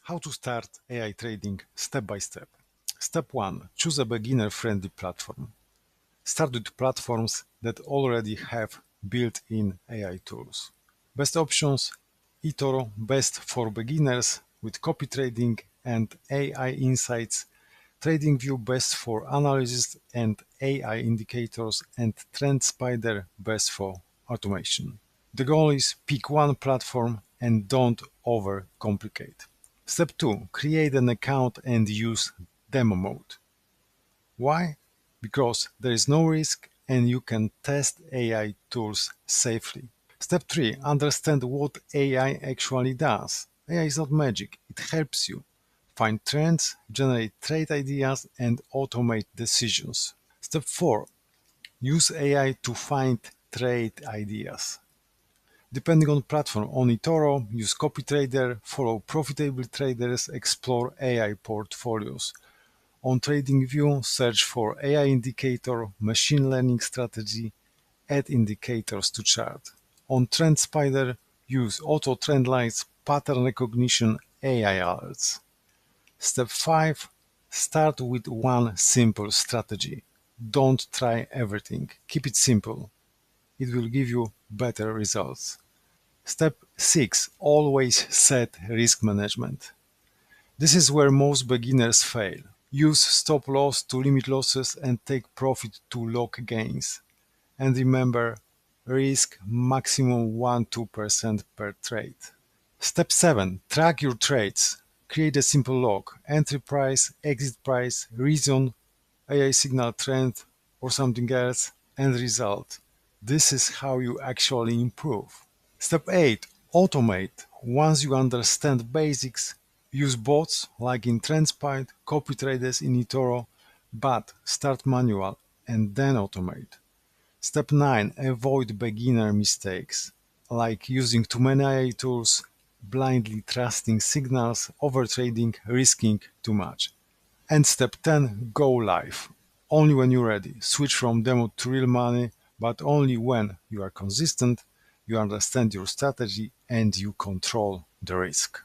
How to start AI trading step by step. Step 1. Choose a beginner-friendly platform. Start with platforms that already have built-in AI tools. Best options: eToro, best for beginners with copy trading and AI insights; TradingView, best for analysis and AI indicators; and TrendSpider, best for automation. The goal is pick one platform and don't overcomplicate. Step 2. Create an account and use demo mode. Why? Because there is no risk and you can test AI tools safely. Step 3. Understand what AI actually does. AI is not magic, it helps you find trends, generate trade ideas, and automate decisions. Step 4. Use AI to find trade ideas. Depending on platform, on eToro, use CopyTrader, follow profitable traders, explore AI portfolios. On TradingView, search for AI indicator, machine learning strategy, add indicators to chart. On TrendSpider, use auto trend lines, pattern recognition, AI alerts. Step 5. Start with one simple strategy. Don't try everything. Keep it simple. It will give you better results. Step 6. Always set risk management. This is where most beginners fail. Use stop loss to limit losses and take profit to lock gains. And remember, risk maximum 1–2% per trade. Step 7. Track your trades. Create a simple log: entry price, exit price, reason, AI signal trend, or something else, and result. This is how you actually improve. Step 8. Automate. Once you understand basics, use bots like in TrendSpider, CopyTraders in eToro, but start manual and then automate. Step 9. Avoid beginner mistakes, like using too many AI tools, blindly trusting signals, overtrading, risking too much. And step 10. Go live. Only when you're ready. Switch from demo to real money, but only when you are consistent, you understand your strategy, and you control the risk.